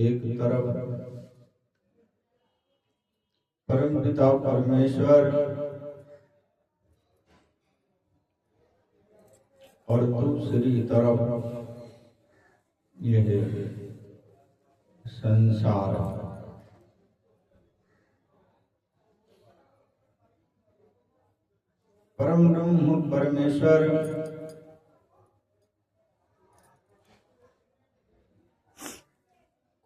एक तरफ परम पिता परमेश्वर और दूसरी तरफ यह संसार। परम ब्रह्म परमेश्वर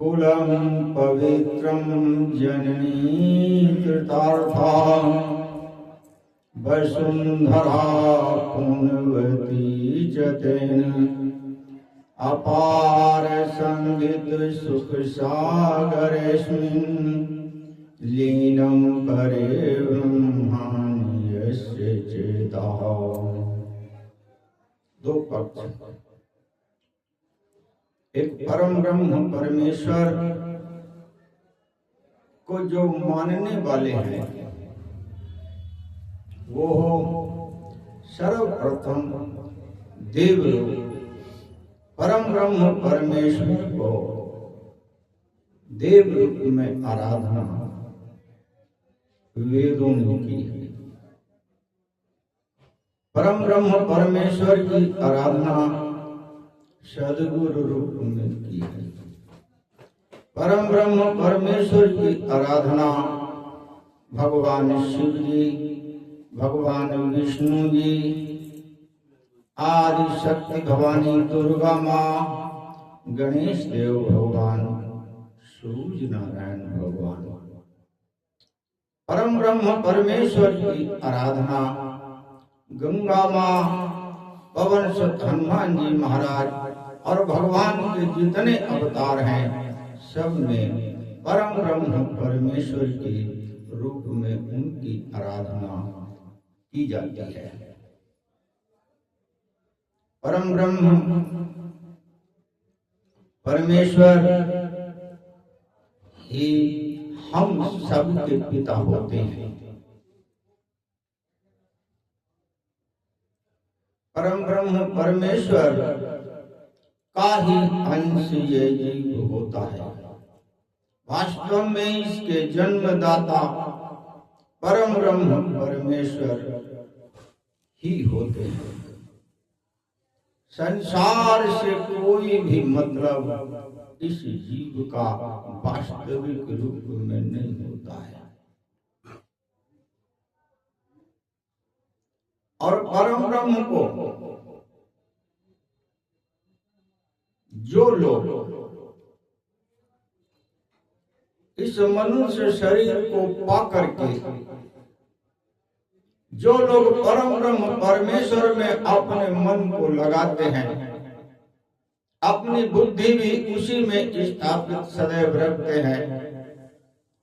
कुलम पवित्रम जननी कृतार्था वसुंधरा पुण्यवती च तेन अपार संगीत सुख सागरेस्मिन् लीनं परे ब्रह्माणि यस्य चेतः। दो पक्ष, एक परम ब्रह्म परमेश्वर को जो मानने वाले हैं वो सर्वप्रथम देवलोक परम ब्रह्म परमेश्वर को देवलोक में आराधना वेदों ने की। परम ब्रह्म परमेश्वर की आराधना सद्गुरु रूप में की है। परम ब्रह्म परमेश्वर की आराधना भगवान शिव जी, भगवान विष्णु जी, आदि शक्ति भवानी दुर्गा माँ, गणेश देव भगवान, सूर्य नारायण भगवान। परम ब्रह्म परमेश्वर की आराधना गंगा माँ, पवन सुत हनुमान जी महाराज और भगवान के जितने अवतार हैं सब में परम ब्रह्म परमेश्वर के रूप में उनकी आराधना की जाती है। परम ब्रह्म परमेश्वर ही हम सब के पिता होते हैं। परम ब्रह्म परमेश्वर का ही अंश ये जीव होता है। वास्तव में इसके जन्मदाता परम ब्रह्म परमेश्वर ही होते हैं। संसार से कोई भी मतलब इस जीव का वास्तविक रूप में नहीं होता है। और परम ब्रह्म को जो लोग इस मनुष्य शरीर को पा करके जो लोग परम ब्रह्म परमेश्वर में अपने मन को लगाते हैं, अपनी बुद्धि भी उसी में स्थापित सदैव रखते हैं,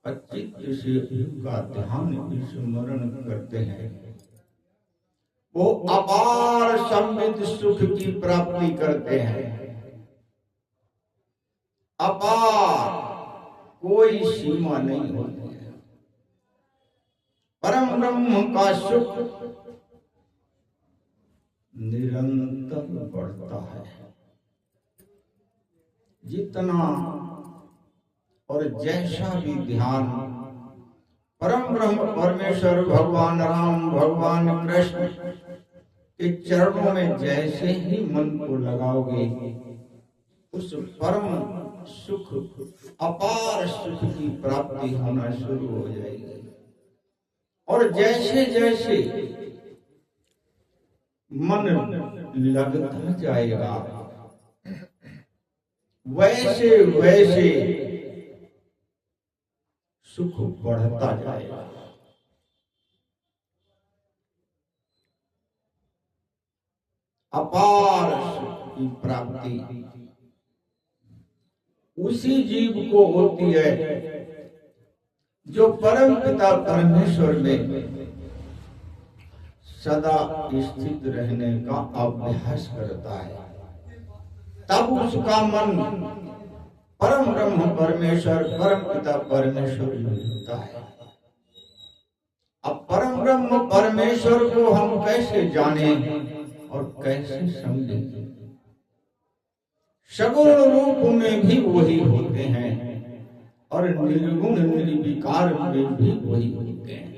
चित्त से उनका ध्यान स्मरण करते हैं, वो अपार संबित सुख की प्राप्ति करते हैं। अपार, कोई सीमा नहीं होती है। परम ब्रह्म का सुख निरंतर बढ़ता है। जितना और जैसा भी ध्यान परम ब्रह्म परमेश्वर भगवान राम, भगवान कृष्ण के चरणों में जैसे ही मन को लगाओगे, उस परम सुख, अपार सुख की प्राप्ति होना शुरू हो जाएगी। और जैसे जैसे मन लगता जाएगा, वैसे वैसे सुख बढ़ता जाएगा। अपार सुख की प्राप्ति उसी जीव को होती है जो परम पिता परमेश्वर में सदा स्थित रहने का अभ्यास करता है। तब उसका मन परम ब्रह्म परमेश्वर, परम पिता परमेश्वर में होता है। अब परम ब्रह्म परमेश्वर को हम कैसे जाने और कैसे समझें? सगुण रूप में भी वही होते हैं और निर्गुण निर्विकार में भी वही होते हैं।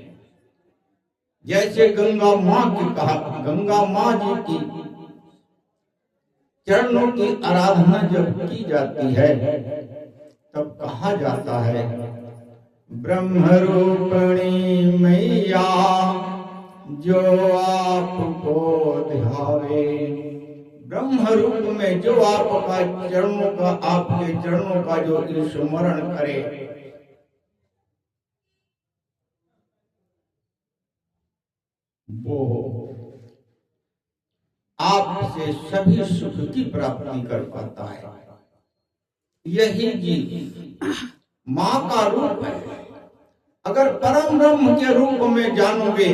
जैसे गंगा माँ की कहा, गंगा माँ जी की चरणों की आराधना जब की जाती है तब कहा जाता है ब्रह्मरूपिणी मैया जो आपको ध्यावे। ब्रह्म रूप में जो आपका चरणों का, आपके चरणों का जो स्मरण करे, वो आपसे सभी सुख की प्राप्ति कर पाता है। यही जी माँ का रूप है। अगर परम ब्रह्म के रूप में जानोगे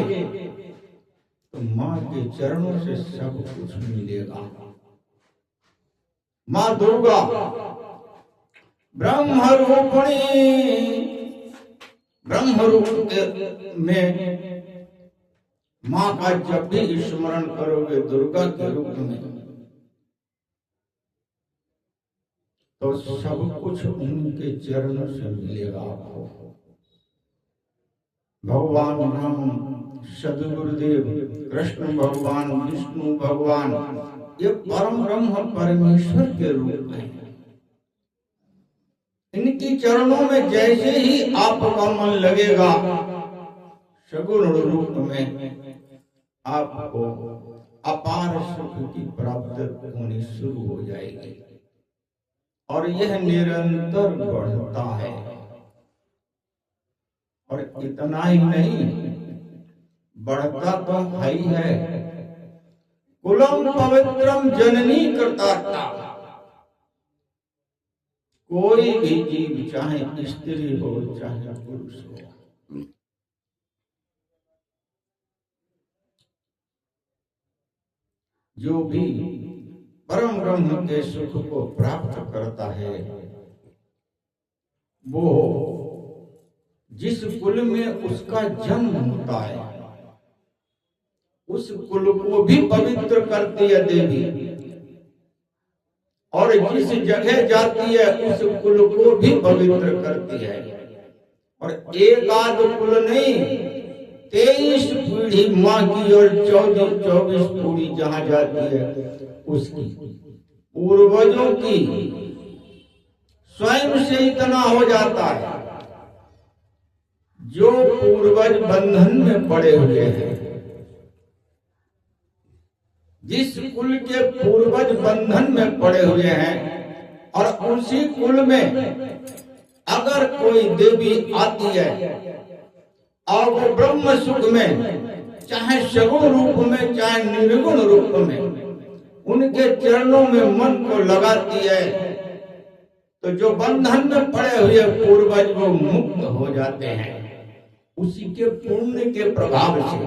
तो माँ के चरणों से सब कुछ मिलेगा। माँ दुर्गा ब्रह्म रूपिणी, ब्रह्म रूप में माँ का जब भी स्मरण करोगे दुर्गा के रूप में, तो सब कुछ उनके चरणों से मिलेगा आपको। भगवान राम, सदगुरुदेव, कृष्ण भगवान, विष्णु भगवान, ये परम ब्रह्म परमेश्वर के रूप हैं। इनकी चरणों में जैसे ही आपका मन लगेगा, सगुण रूप में आपको अपार सुख की प्राप्ति होनी शुरू हो जाएगी और यह निरंतर बढ़ता है। और इतना ही नहीं, बढ़ता तो है ही है। कुलम पवित्रम जननी कृतार्था। कोई भी जीव, चाहे स्त्री हो चाहे पुरुष हो, जो भी परम ब्रह्म के सुख को प्राप्त करता है, वो जिस कुल में उसका जन्म होता है उस कुल को भी पवित्र करती है देवी, और जिस जगह जाती है उस कुल को भी पवित्र करती है। और एक आध कुल नहीं, 23 पीढ़ी माँ की और 24 पीढ़ी जहां जाती है उसकी, पूर्वजों की स्वयं से इतना हो जाता है। जो पूर्वज बंधन में पड़े हुए हैं, जिस कुल के पूर्वज बंधन में पड़े हुए हैं, और उसी कुल में अगर कोई देवी आती है और वो ब्रह्म सुख में, चाहे सगुण रूप में चाहे निर्गुण रूप में, उनके चरणों में मन को लगाती है, तो जो बंधन में पड़े हुए पूर्वज वो मुक्त हो जाते हैं। उसी के पुण्य के प्रभाव से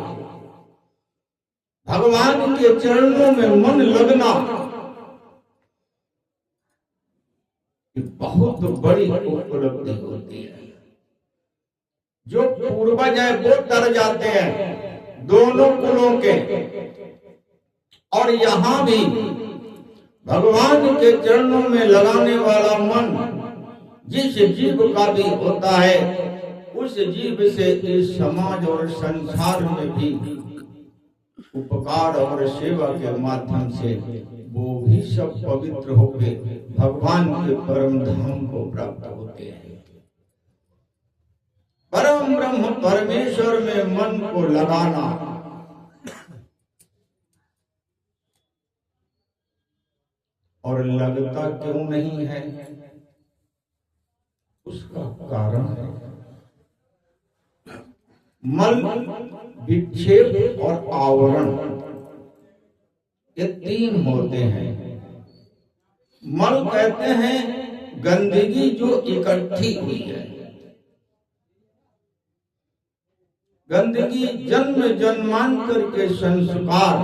भगवान के चरणों में मन लगना बहुत बड़ी उपलब्धि होती है। जो पूर्वज है वो तर जाते हैं दोनों कुलों के, और यहाँ भी भगवान के चरणों में लगाने वाला मन जिस जीव का भी होता है, उस जीव से इस समाज और संसार में भी उपकार और सेवा के माध्यम से वो भी सब पवित्र होकर भगवान के परम धाम को प्राप्त होते हैं। परम ब्रह्म परमेश्वर में मन को लगाना और लगता क्यों नहीं है, उसका कारण है मल, विक्षेप और आवरण, ये तीन होते हैं। मल कहते हैं गंदगी जो इकट्ठी हुई है। गंदगी जन्म जन्मांतर के संस्कार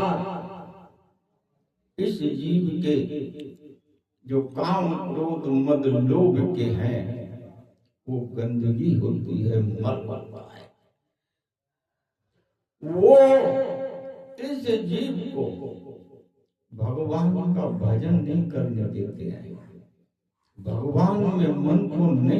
इस जीव के जो काम क्रोध मद लोभ के हैं, वो गंदगी होती है, मल होता है। वो इस जीव को भगवान का भजन नहीं करने देते हैं, भगवान में मन को नहीं